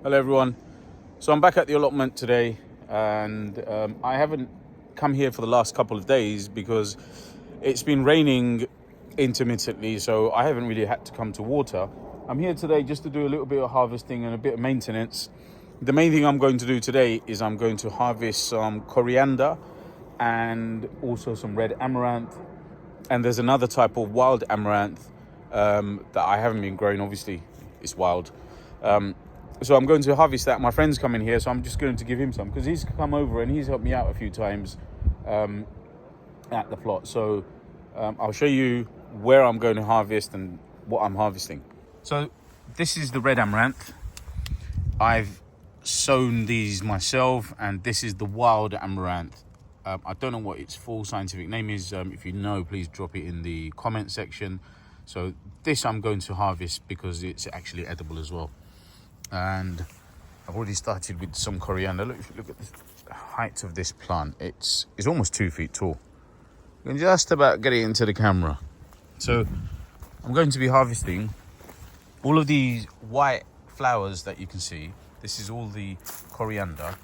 Hello everyone. So I'm back at the allotment today, and I haven't come here for the last couple of days because it's been raining intermittently, so I haven't really had to come to water. I'm here today just to do a little bit of harvesting and a bit of maintenance. The main thing I'm going to do today is I'm going to harvest some coriander and also some red amaranth, and there's another type of wild amaranth that I haven't been growing. Obviously it's wild. So I'm going to harvest that. My friend's coming here, so I'm just going to give him some because he's come over and he's helped me out a few times at the plot. So I'll show you where I'm going to harvest and what I'm harvesting. So this is the red amaranth. I've sown these myself, and this is the wild amaranth. I don't know what its full scientific name is. If you know, please drop it in the comment section. So this I'm going to harvest because it's actually edible as well. And I've already started with some coriander. Look, if you look at the height of this plant, it's almost 2 feet tall. You can just about get it into the camera. So I'm going to be harvesting all of these white flowers that you can see. This is all the coriander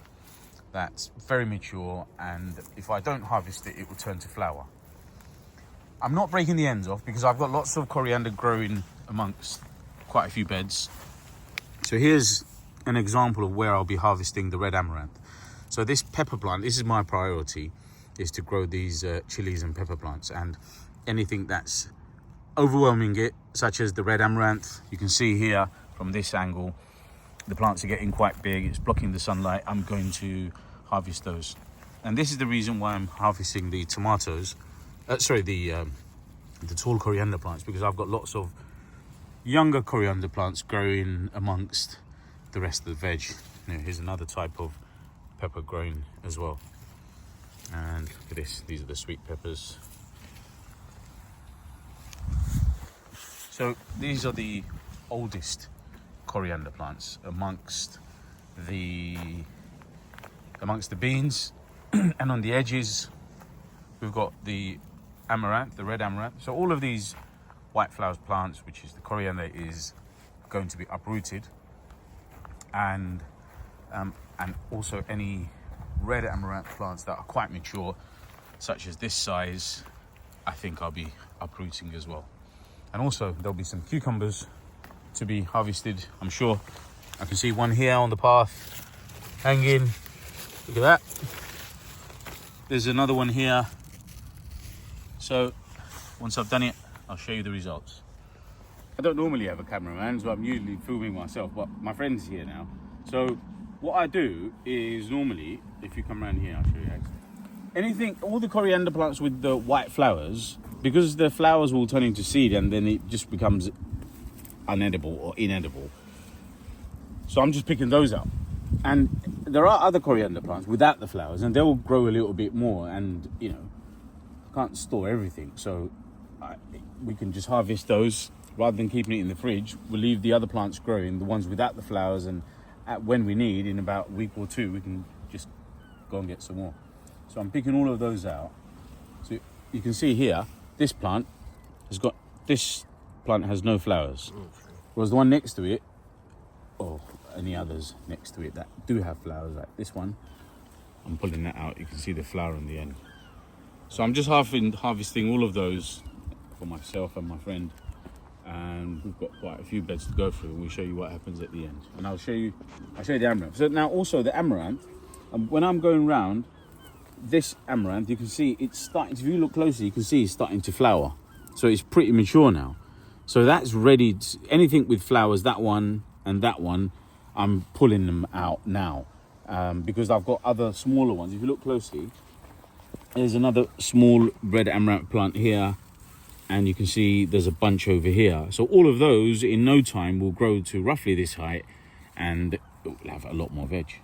that's very mature, and if I don't harvest it, it will turn to flower. I'm not breaking the ends off because I've got lots of coriander growing amongst quite a few beds. So here's an example of where I'll be harvesting the red amaranth. So this pepper plant, this is my priority, is to grow these chilies and pepper plants, and anything that's overwhelming it, such as the red amaranth. You can see here from this angle, the plants are getting quite big. It's blocking the sunlight. I'm going to harvest those. And this is the reason why I'm harvesting the tomatoes. The tall coriander plants, because I've got lots of younger coriander plants growing amongst the rest of the veg. Here's another type of pepper growing as well. And look at this, these are the sweet peppers. So these are the oldest coriander plants amongst the beans. And on the edges we've got the amaranth, the red amaranth. So all of these white flowers plants, which is the coriander, is going to be uprooted, and also any red amaranth plants that are quite mature, such as this size, I think I'll be uprooting as well. And also there'll be some cucumbers to be harvested. I'm sure I can see one here on the path hanging. Look at that. There's another one here. So once I've done it, I'll show you the results. I don't normally have a cameraman, so I'm usually filming myself, but my friend's here now. So what I do is, normally, if you come around here, I'll show you anything, all the coriander plants with the white flowers, because the flowers will turn into seed and then it just becomes unedible or inedible. So I'm just picking those out. And there are other coriander plants without the flowers, and they'll grow a little bit more, and can't store everything. So we can just harvest those rather than keeping it in the fridge. We'll leave the other plants growing, the ones without the flowers, and when we need, in about a week or two, we can just go and get some more. So I'm picking all of those out. So you can see here, this plant has no flowers. Whereas the one next to it, or any others next to it that do have flowers, like this one, I'm pulling that out. You can see the flower on the end. So I'm just harvesting all of those for myself and my friend, and we've got quite a few beds to go through, and we'll show you what happens at the end. And I'll show you the amaranth. So now also the amaranth, when I'm going round this amaranth, you can see it's starting, if you look closely, you can see it's starting to flower. So it's pretty mature now. So that's ready anything with flowers, that one and that one, I'm pulling them out now, because I've got other smaller ones. If you look closely, there's another small red amaranth plant here, and you can see there's a bunch over here. So all of those in no time will grow to roughly this height, and it will have a lot more veg.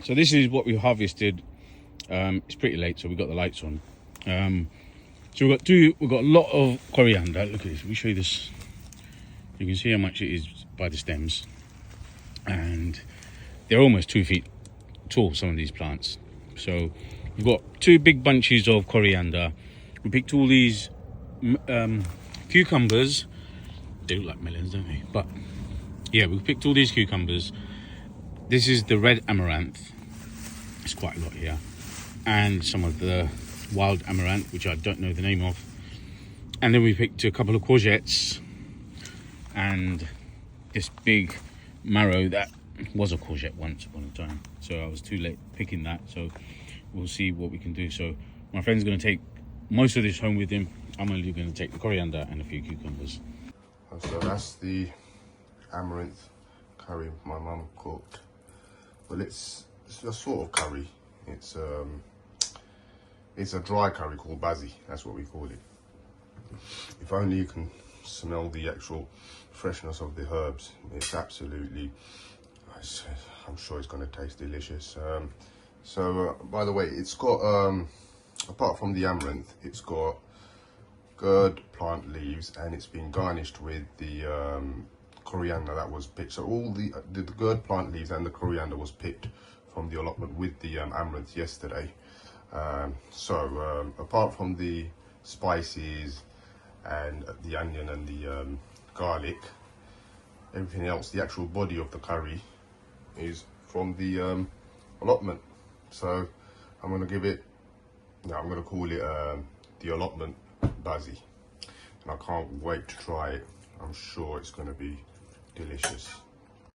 So this is what we harvested. It's pretty late, so we've got the lights on. So we've got a lot of coriander. Look at this, let me show you this. You can see how much it is by the stems, and they're almost 2 feet tall, some of these plants. So we've got 2 big bunches of coriander. We picked all these cucumbers They look like melons, don't they? But yeah, we picked all these cucumbers. This is the red amaranth. It's quite a lot here. And some of the wild amaranth, which I don't know the name of. And then we picked a couple of courgettes and this big marrow that was a courgette once upon a time. So I was too late picking that. So we'll see what we can do. So my friend's going to take most of this home with him. I'm only going to take the coriander and a few cucumbers. So that's the amaranth curry my mum cooked. Well, it's a sort of curry. It's a dry curry called bazi. That's what we call it. If only you can smell the actual freshness of the herbs. It's absolutely, I'm sure it's going to taste delicious. By the way, it's got, apart from the amaranth, it's got gourd plant leaves, and it's been garnished with the coriander that was picked. So all the gourd plant leaves and the coriander was picked from the allotment with the amaranth yesterday. Apart from the spices and the onion and the garlic, everything else, the actual body of the curry is from the allotment. So I'm going to give it, I'm going to call it the allotment bazi, and I can't wait to try it. I'm sure it's going to be delicious.